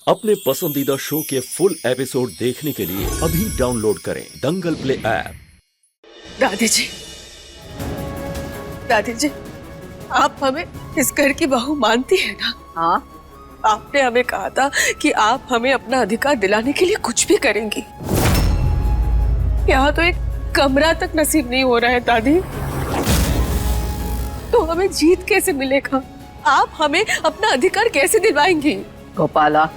अपने पसंदीदा शो के फुल एपिसोड देखने के लिए अभी डाउनलोड करें दंगल प्ले ऐप। दादी जी, आप हमें इस घर की बहू मानती है ना? हाँ, आपने हमें कहा था कि आप हमें अपना अधिकार दिलाने के लिए कुछ भी करेंगी। यहाँ तो एक कमरा तक नसीब नहीं हो रहा है दादी, तो हमें जीत कैसे मिलेगा? आप हमें अपना अधिकार कैसे दिलवाएंगी? गोपाला,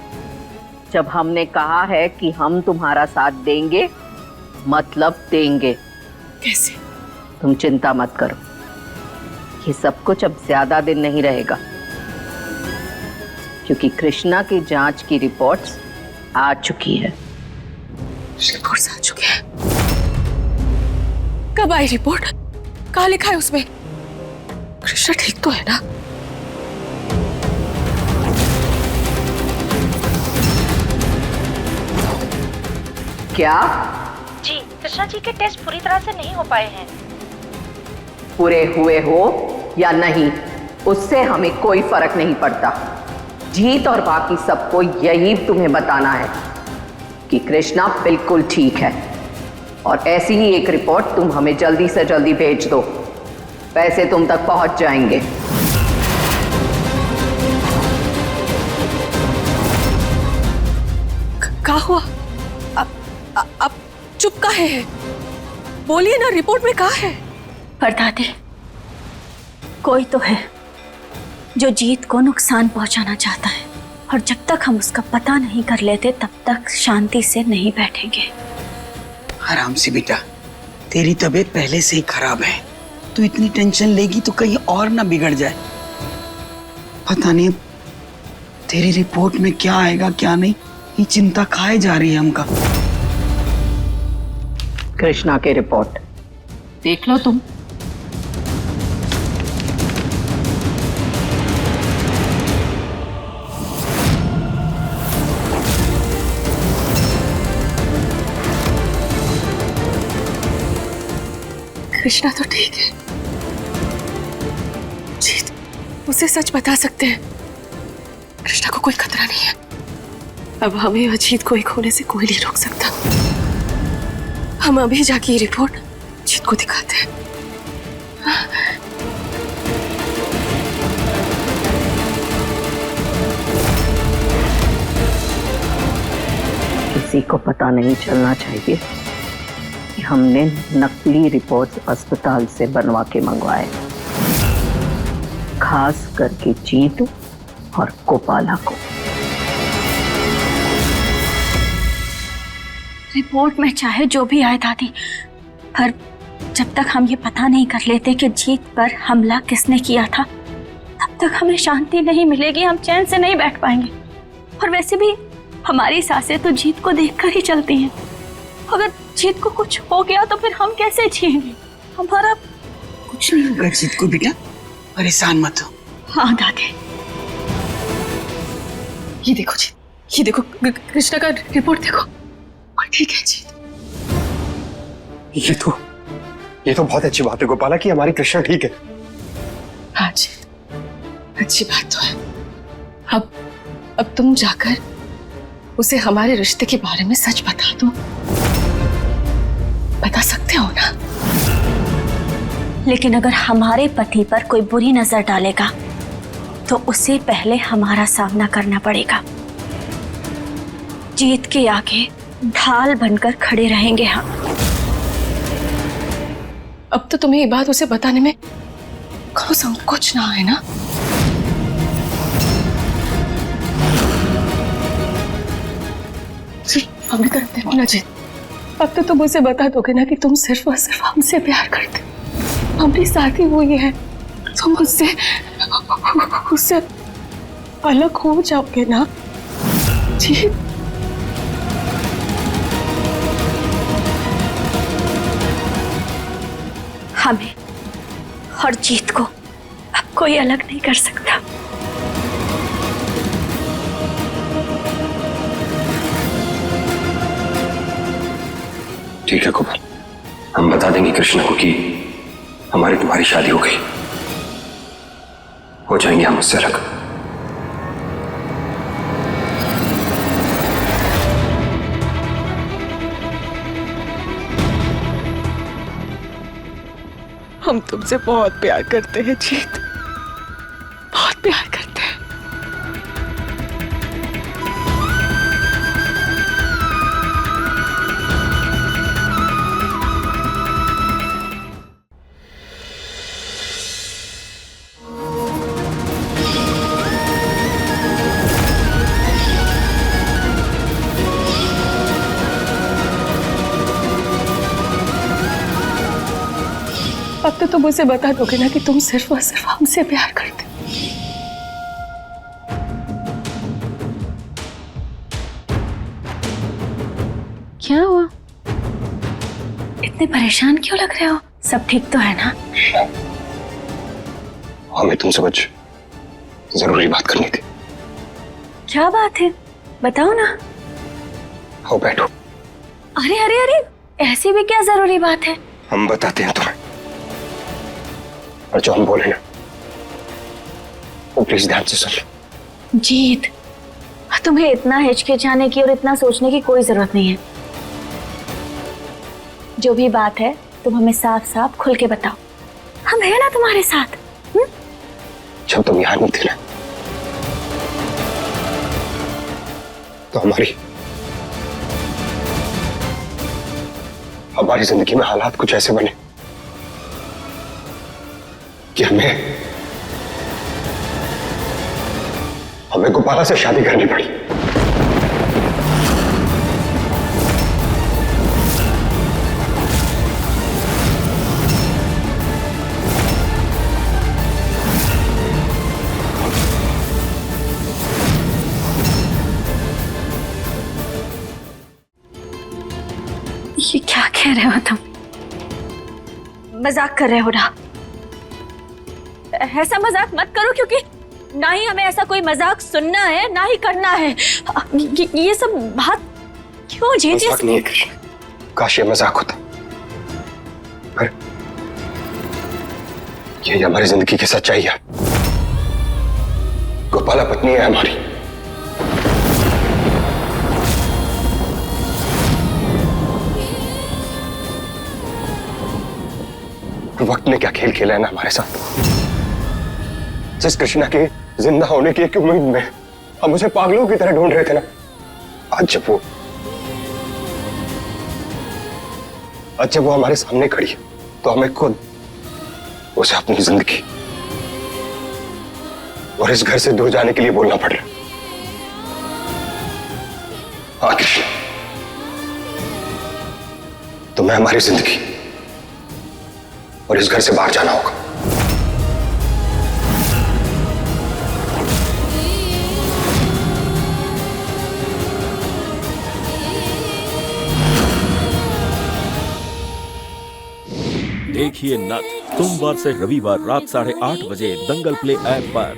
जब हमने कहा है कि हम तुम्हारा साथ देंगे, मतलब देंगे। कैसे? तुम चिंता मत करो, ये सब कुछ अब ज्यादा दिन नहीं रहेगा, क्योंकि कृष्णा की जांच की रिपोर्ट्स आ चुकी है। रिपोर्ट्स आ चुकी है? कब आई रिपोर्ट? कहाँ लिखा है उसमें? कृष्णा ठीक तो है ना? क्या? जी, कृष्णा जी के टेस्ट पूरी तरह से नहीं हो पाए हैं। पूरे हुए हो या नहीं, उससे हमें कोई फर्क नहीं पड़ता। जीत और बाकी सबको यही तुम्हें बताना है कि कृष्णा बिल्कुल ठीक है, और ऐसी ही एक रिपोर्ट तुम हमें जल्दी से जल्दी भेज दो। पैसे तुम तक पहुंच जाएंगे। क्या हुआ? आप चुप काहे हैं? बोलिए ना, रिपोर्ट में कहा है? पर दादी, कोई तो है जो जीत को नुकसान पहुंचाना चाहता है, और जब तक हम उसका पता नहीं कर लेते तब तक शांति से नहीं बैठेंगे। आराम से बेटा, तेरी तबीयत पहले से ही खराब है। तू इतनी टेंशन लेगी तो कहीं और ना बिगड़ जाए। पता नहीं तेरी रिपोर्ट में क्या आएगा क्या नहीं, ये चिंता खाए जा रही है हमका। कृष्णा की रिपोर्ट देख लो तुम। कृष्णा तो ठीक है। जीत उसे सच बता सकते हैं। कृष्णा को कोई खतरा नहीं है। अब हमें अजीत को एक होने से कोई नहीं रोक सकता। हम अभी जाके ये रिपोर्ट जीत को दिखाते हैं। किसी को पता नहीं चलना चाहिए कि हमने नकली रिपोर्ट्स अस्पताल से बनवा के मंगवाए, खास करके जीत और गोपाला को। रिपोर्ट में चाहे जो भी आए दादी, पर जब तक हम ये पता नहीं कर लेते कि जीत पर हमला किसने किया था, तब तक हमें शांति नहीं मिलेगी, हम चैन से नहीं बैठ पाएंगे। और वैसे भी हमारी सांसें तो जीत को देखकर ही चलती हैं। अगर जीत को कुछ हो गया तो फिर हम कैसे जिएंगे? हमारा कुछ नहीं होगा जीत को बेटा, परेशान मत हो। हाँ दादी। ये देखो जीत, ये देखो कृष्णा का रिपोर्ट देखो, और ठीक है जीत। ये तो बहुत अच्छी बात है गोपाला कि हमारी कृष्णा ठीक है। हाँ जीत, अच्छी बात तो है। अब तुम जाकर उसे हमारे रिश्ते के बारे में सच बता दो। बता सकते हो ना? लेकिन अगर हमारे पति पर कोई बुरी नजर डालेगा तो उसे पहले हमारा सामना करना पड़ेगा। जीत के आगे ढाल बनकर खड़े रहेंगे हम। अब तो तुम्हें ये बात उसे बताने में कोई संकोच ना है ना? हमें करते हो ना जीत। अब तो तुम उसे बता दोगे ना कि तुम सिर्फ और सिर्फ हमसे प्यार करते हो। हमारी शादी हुई है, तुम उससे अलग हो जाओगे ना जीत? हमें और जीत को अब कोई अलग नहीं कर सकता। ठीक है गोपाल, हम बता देंगे कृष्णा को कि हमारी तुम्हारी शादी हो गई, हो जाएंगे हम उससे अलग। हम तुमसे बहुत प्यार करते हैं जीत, बहुत प्यार करते हैं। अब तो तुम उसे बता दोगे ना कि तुम सिर्फ और सिर्फ हमसे प्यार करते हो। क्या हुआ? इतने परेशान क्यों लग रहे हो? सब ठीक तो है ना? हमें तुमसे कुछ जरूरी बात करनी थी। क्या बात है, बताओ ना। आओ बैठो। अरे अरे अरे, ऐसी भी क्या जरूरी बात है? हम बताते हैं तुम्हें, और जो हम बोले ना वो प्लीज ध्यान से सुन लो। जीत, तुम्हें इतना हिचकिचाने की और इतना सोचने की कोई जरूरत नहीं है। जो भी बात है तुम हमें साफ साफ खुल के बताओ, हम है ना तुम्हारे साथ। जब तुम यहाँ नहीं थे ना, तो हमारी जिंदगी में हालात कुछ ऐसे बने कि हमें गोपाला से शादी करनी पड़ी। ये क्या कह रहे हो तुम? मजाक कर रहे हो ना? ऐसा मजाक मत करो, क्योंकि ना ही हमें ऐसा कोई मजाक सुनना है ना ही करना है। ये सब बात क्यों जी? मजाक नहीं है कृष्ण, काश ये मजाक होता, पर ये हमारी जिंदगी की सच्चाई है। गोपाला पत्नी है हमारी। वक्त ने क्या खेल खेला है ना हमारे साथ। जिस कृष्णा के जिंदा होने की एक उम्मीद में हम उसे पागलों की तरह ढूंढ रहे थे ना, आज जब वो हमारे सामने खड़ी है, तो हमें खुद उसे अपनी जिंदगी और इस घर से दूर जाने के लिए बोलना पड़ रहा है। हाँ कृष्ण, तुम्हें हमारी जिंदगी और इस घर से बाहर जाना होगा। देखिए नथ सोमवार से रविवार रात 8:30 बजे दंगल प्ले ऐप पर।